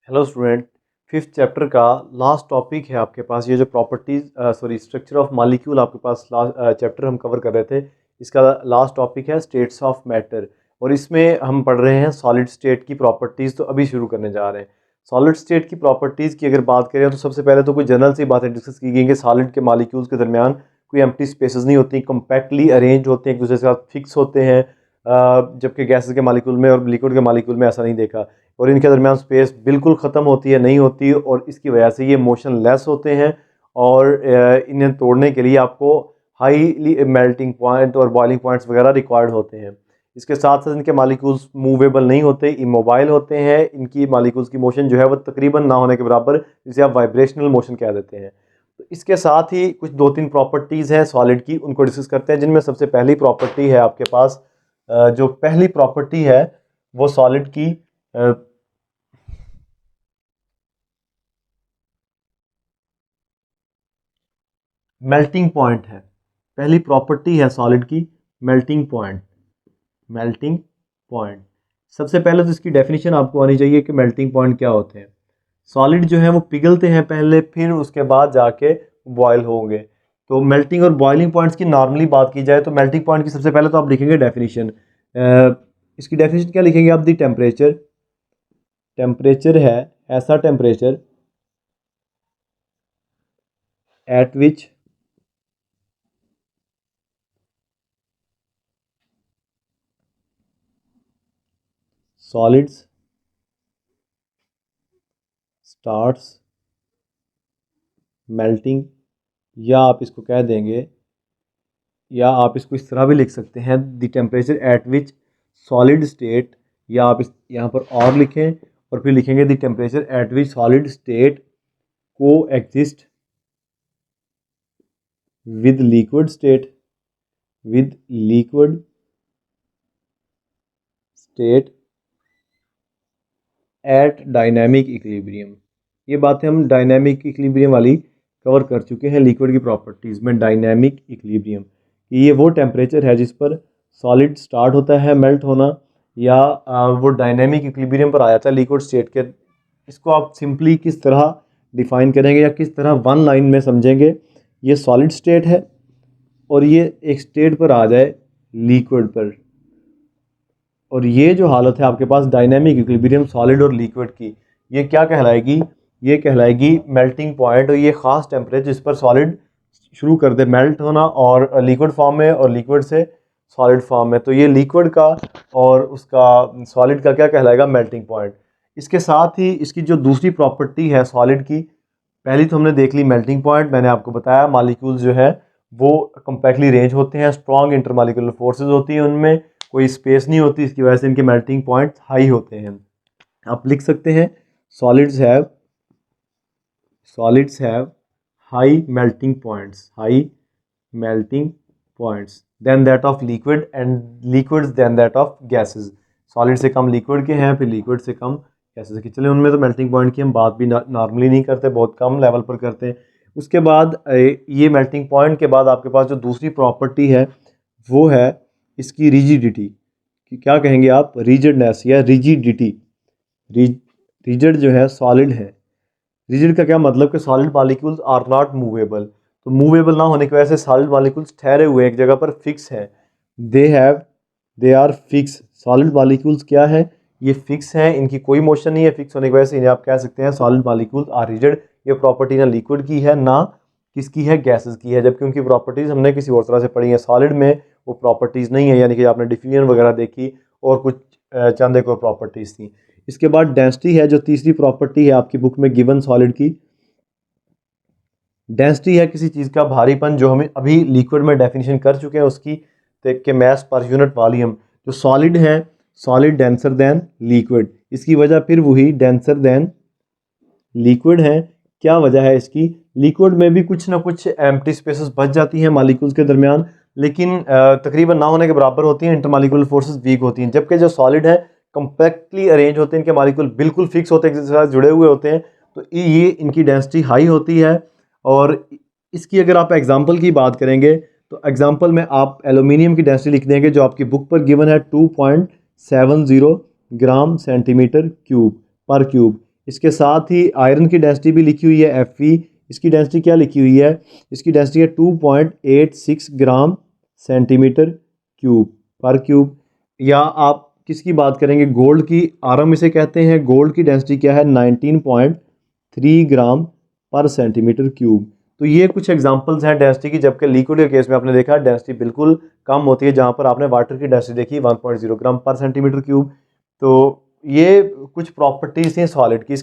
Hello student. Fifth chapter का last topic है आपके पास। ये जो स्ट्रक्चर ऑफ मॉलिक्यूल आपके पास लास्ट चैप्टर हम कवर कर रहे थे, इसका लास्ट टॉपिक है स्टेट्स ऑफ मैटर। और इसमें हम पढ़ रहे हैं सॉलिड स्टेट की प्रॉपर्टीज़। तो अभी शुरू करने जा रहे हैं। सॉलिड स्टेट की प्रॉपर्टीज़ की अगर बात करें तो सबसे पहले तो कोई जनरल सी बातें डिस्कस की गई कि सॉलिड के मॉलिक्यूल्स के दरमियान कोई एम्प्टी स्पेसेस नहीं होती, कम्पैक्टली अरेंज होते हैं, एक दूसरे के साथ फिक्स होते हैं। जबकि गैसेस के मॉलिक्यूल में और लिक्विड के मॉलिक्यूल में ऐसा नहीं देखा। और इनके दरमियान स्पेस बिल्कुल ख़त्म होती है, नहीं होती, और इसकी वजह से ये मोशन लेस होते हैं। और इन्हें तोड़ने के लिए आपको हाईली मेल्टिंग पॉइंट और बॉइलिंग पॉइंट्स वगैरह रिक्वायर्ड होते हैं। इसके साथ साथ इनके मॉलिक्यूल्स मूवेबल नहीं होते, इमोबाइल होते हैं। इनकी मॉलिक्यूल्स की मोशन जो है वो तकरीबन ना होने के बराबर, जिसे आप वाइब्रेशनल मोशन कह देते हैं। तो इसके साथ ही कुछ दो तीन प्रॉपर्टीज़ हैं सॉलिड की, उनको डिस्कस करते हैं। जिनमें सबसे पहली प्रॉपर्टी है आपके पास, जो पहली प्रॉपर्टी है वो सॉलिड की मेल्टिंग पॉइंट है। पहली प्रॉपर्टी है सॉलिड की मेल्टिंग पॉइंट। मेल्टिंग पॉइंट सबसे पहले तो इसकी डेफिनेशन आपको आनी चाहिए कि मेल्टिंग पॉइंट क्या होते हैं। सॉलिड जो है वो पिघलते हैं पहले, फिर उसके बाद जाके बॉयल होंगे। तो मेल्टिंग और बॉइलिंग पॉइंट्स की नॉर्मली बात की जाए तो मेल्टिंग पॉइंट की सबसे पहले तो आप लिखेंगे डेफिनेशन। इसकी डेफिनेशन क्या लिखेंगे आप? दी टेम्परेचर। टेम्परेचर है ऐसा temperature at which solids starts melting. या आप इसको कह देंगे, या आप इसको इस तरह भी लिख सकते हैं, the temperature at which solid state. या आप इस यहाँ पर और लिखें और फिर लिखेंगे the temperature at which solid state coexist with liquid state, with liquid state at dynamic equilibrium. ये बातें हम डायनामिक इक्विलिब्रियम वाली कवर कर चुके हैं लिक्विड की प्रॉपर्टीज़ में। डायनामिक इक्विलिब्रियम ये वो टेम्परेचर है जिस पर सॉलिड स्टार्ट होता है मेल्ट होना, या वो डायनामिक इक्विलिब्रियम पर आ जाता है लिक्विड स्टेट के। इसको आप सिंपली किस तरह डिफाइन करेंगे या किस तरह वन लाइन में समझेंगे? ये सॉलिड स्टेट है और ये एक स्टेट पर आ जाए लिक्विड पर, और ये जो हालत है आपके पास डायनामिक इक्विलिब्रियम सॉलिड और लिक्विड की, ये क्या कहलाएगी? ये कहलाएगी मेल्टिंग पॉइंट। और ये ख़ास टेम्परेचर जिस पर सॉलिड शुरू कर दे मेल्ट होना, और लिक्विड फॉर्म में और लिक्विड से सॉलिड फॉर्म में। तो ये लिक्विड का और उसका सॉलिड का क्या कहलाएगा? Melting point. इसके साथ ही इसकी जो दूसरी प्रॉपर्टी है सॉलिड की, पहली तो हमने देख ली मेल्टिंग पॉइंट। मैंने आपको बताया मालिक्यूल्स जो है वो कम्पैक्टली रेंज होते हैं, स्ट्रॉन्ग इंटरमॉलिक्यूलर फोर्सेज होती हैं उनमें, कोई स्पेस नहीं होती, इसकी वजह से इनके मेल्टिंग पॉइंट हाई होते हैं। आप लिख सकते हैं solids have high melting points, high melting points then that of liquid, and liquids then that of gases. Solid से कम लिक्विड के हैं, फिर लिक्विड से कम गैसेस के। चले उनमें तो मेल्टिंग पॉइंट की हम बात भी नॉर्मली नहीं करते, बहुत कम लेवल पर करते हैं। उसके बाद ये मेल्टिंग पॉइंट के बाद आपके पास जो दूसरी प्रॉपर्टी है वो है इसकी रिजिडिटी। कि क्या कहेंगे आप? रिजिडनेस या रिजिडिटी। रिजिड जो है सॉलिड है। रिजिड का क्या मतलब? कि solid molecules are not movable. तो मूवेबल ना होने की वजह से सॉलिड मॉलिक्यूल्स ठहरे हुए एक जगह पर फिक्स हैं। They are fix. Solid molecules क्या है? ये फिक्स हैं, इनकी कोई मोशन नहीं है। फिक्स होने की वजह से इन्हें आप कह सकते हैं सॉलिड मॉलिक्यूल्स आर रिजिड। ये प्रॉपर्टी ना लिक्विड की है ना किसकी है? गैसेस की है। जबकि उनकी प्रॉपर्टीज़ हमने किसी और तरह से पढ़ी हैं। सॉलिड में वो प्रॉपर्टीज़ नहीं है, यानी कि आपने डिफ्यूजन वगैरह देखी और कुछ चंद एक और प्रॉपर्टीज़ थी। इसके बाद डेंसिटी है जो तीसरी प्रॉपर्टी है आपकी बुक में गिवन सॉलिड की। डेंसिटी है किसी चीज़ का भारीपन, जो हमें अभी लिक्विड में डेफिनेशन कर चुके हैं उसकी, के मैस पर यूनिट वॉल्यूम। जो सॉलिड है, सॉलिड डेंसर देन लिक्विड। इसकी वजह फिर वही डेंसर देन लिक्विड है। क्या वजह है इसकी? लिक्विड में भी कुछ ना कुछ एम्प्टी स्पेसेस बच जाती हैं मॉलिक्यूल्स के दरमियान, लेकिन तकरीबन ना होने के बराबर होती हैं। इंटरमॉलिक्यूलर फोर्सेस वीक होती हैं। जबकि जो सॉलिड है कम्पैक्टली अरेंज होते हैं, इनके मॉलिक्यूल बिल्कुल फिक्स होते हैं, एक दूसरे के साथ जुड़े हुए होते हैं। तो ये इनकी डेंसिटी हाई होती है। और इसकी अगर आप एग्जांपल की बात करेंगे तो एग्जांपल में आप एल्यूमिनियम की डेंसिटी लिख देंगे जो आपकी बुक पर गिवन है 2.70 ग्राम सेंटीमीटर क्यूब पर क्यूब। इसके साथ ही आयरन की डेंसिटी भी लिखी हुई है Fe। इसकी डेंसिटी क्या लिखी हुई है, इसकी डेंसिटी है 2.86 ग्राम सेंटीमीटर क्यूब पर क्यूब। या आप किसकी बात करेंगे, गोल्ड की, आरम इसे कहते हैं। गोल्ड की डेंसिटी क्या है, 19.3 ग्राम पर सेंटीमीटर क्यूब। तो ये कुछ एग्जांपल्स हैं डेंसिटी की, जबकि लिक्विड के केस में आपने देखा डेंसिटी बिल्कुल कम होती है, जहाँ पर आपने वाटर की डेंसिटी देखी 1.0 ग्राम पर सेंटीमीटर क्यूब। तो ये कुछ प्रॉपर्टीज़ हैं सॉलिड की।